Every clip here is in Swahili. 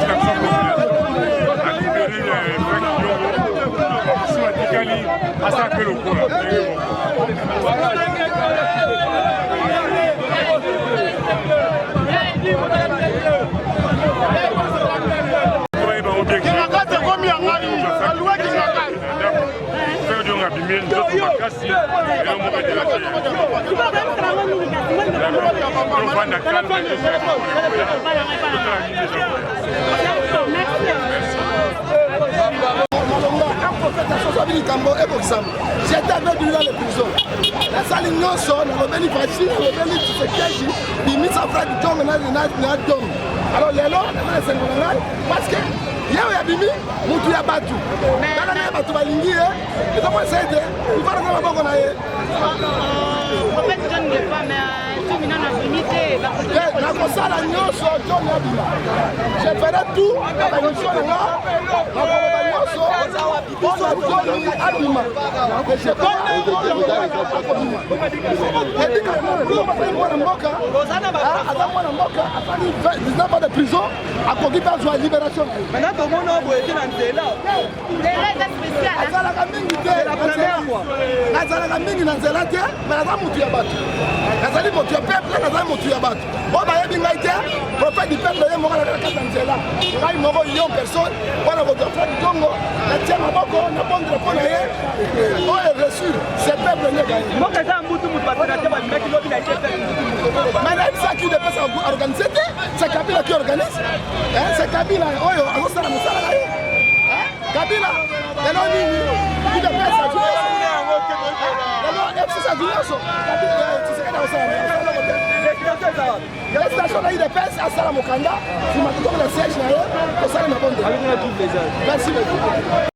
l'action populaire. À libérer les Franck Diongo, sous la Tikali, à ça que le coup là. J'étais avec lui dans les prisons. La salle est non son, on a venu facile, on a venu tout ce qu'il y a, mis sa frère du temps, on a d'homme. Alors les lots, on a fait parce que il y a Bimi, Moutou Yabatu. Dans la Batu Balingi, et comment c'est il va dans la banque. Prophète NGEFA, mais tout le monde a limité. Je ferai tout, la mission est là. de prison à côté par la libération. Maintenant, tout le monde a été dans nzela. Prophète du peuple est mort à la carte d'Anzela. Il y a une personne, on a votre frère Diongo, la tienne à Boko, on a bon drapeau d'ailleurs. On est reçu, ce peuple n'est pas gagné. Moi, c'est un bout de mot, parce que c'est ça qui dépasse à organiser, c'est Kabila qui organise. C'est Kabila, Kabila, il dépasse à jouer. La station là, il dépasse à Salamokanda. Il m'a dit que le siège là, pour ça, il m'a bon. Merci beaucoup.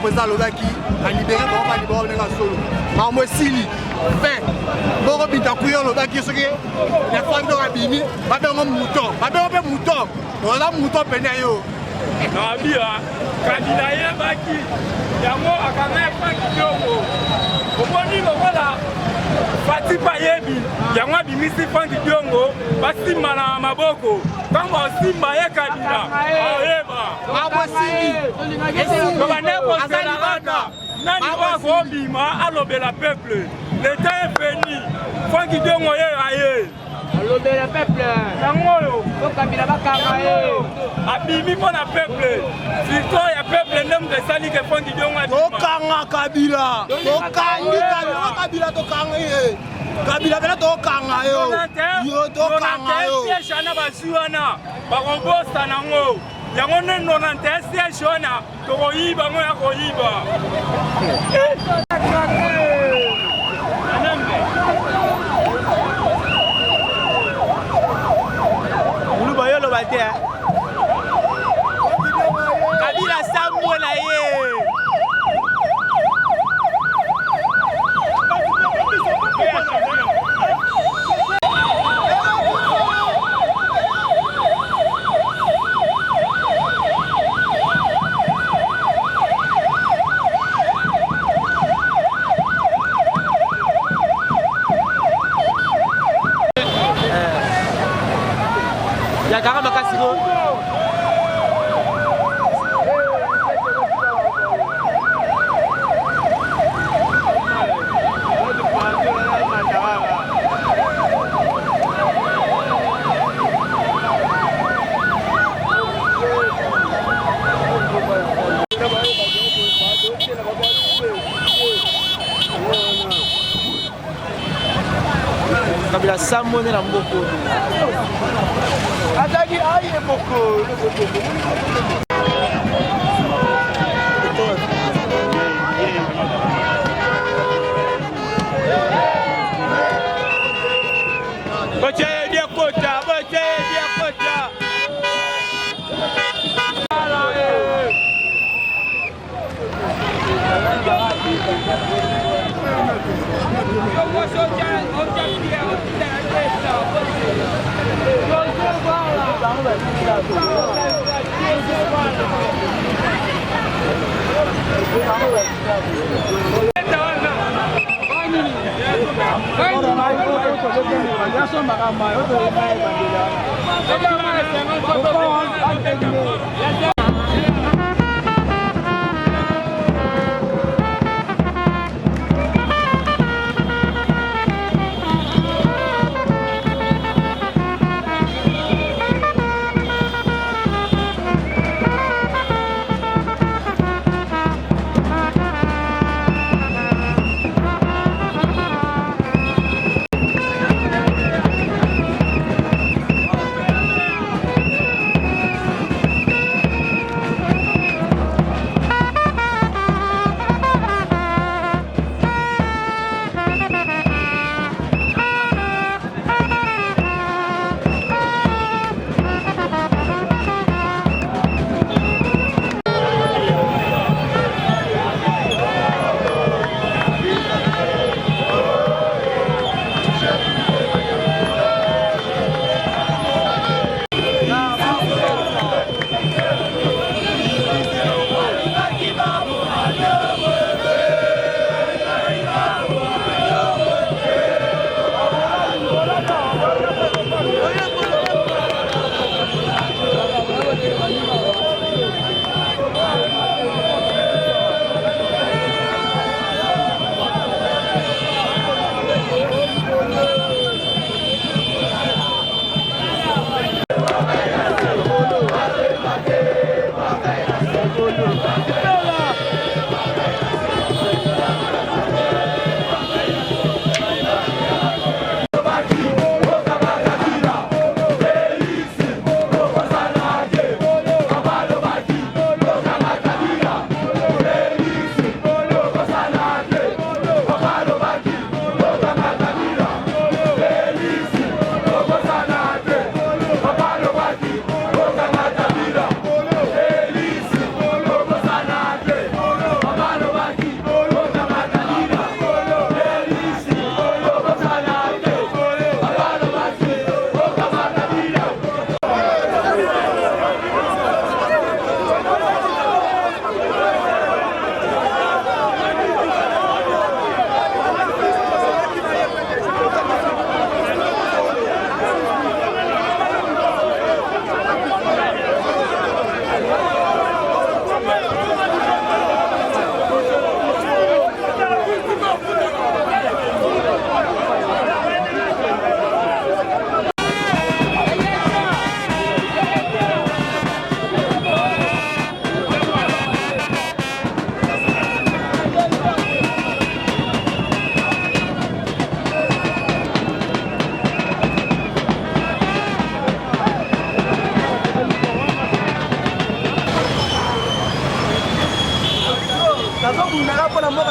président Lobaki a libéré pour libérer les solo. Mais Sili, fin. Bon, bita couillon Lobaki, ce qui est la femme de Rabini, pas de mouton, pas de mouton. On a mouton penayo. Non, bien, KABILA Yabaki, Yamo a quand même Franck Diongo. Au point de vue, voilà. Fati Payebi, Yamo a bimisi Franck Diongo, Basti Mana Maboko. Quand on simba ya KABILA, la peuple. L'État est venu. Franck Diongo est ailleurs. Le peuple. KABILA va carrer. Abimi pour le peuple. Victoire, il y a peuple nom de Sali que Franck Diongo a dit. Tokanga KABILA. Tokanga KABILA tokanga. KABILA bela tokanga yo. Yo tokanga yo. Siège ana basuana. Barobosta nango. Yango ne 91 siège ona. Tokoyiba ngo ya koyiba. Bayolo bate KABILA Samuel aye ya karamba kasiko KABILA Samone na mboko Adagi aye boko Boche dia kota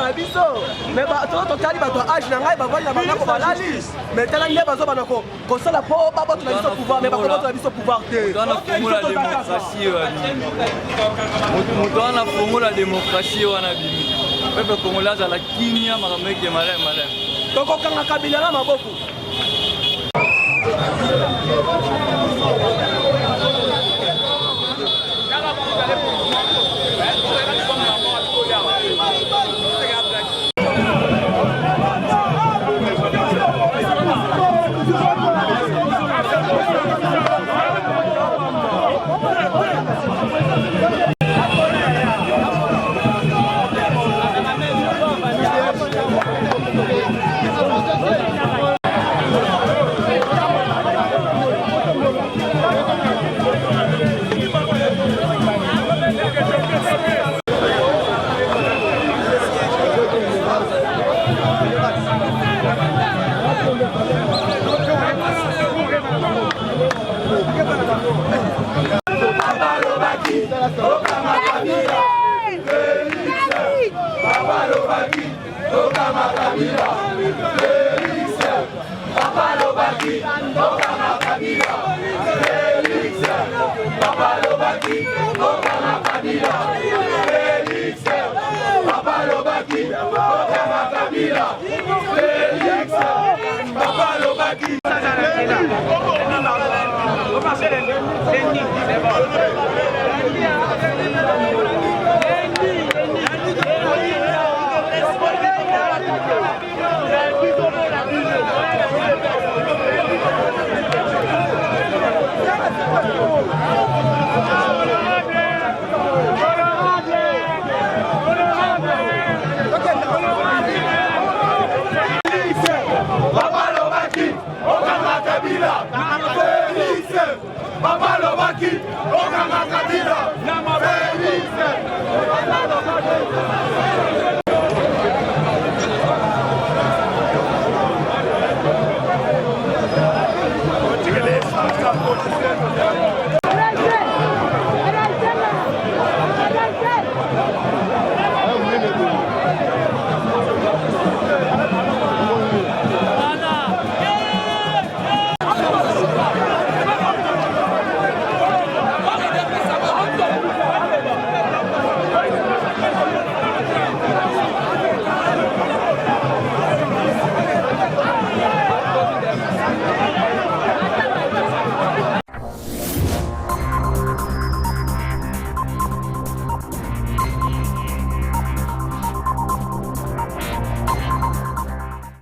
na biso mais totali bato age na ngai bavandi na bandako balali mais tala nde bazobana kosala mpo baboto na biso pouvoir mais bakoboto na biso pouvoir te moto wana fongola démocratie wana bimi pepe congolais azala kimia makambo eke maleme maleme tokokanga kabila na maboko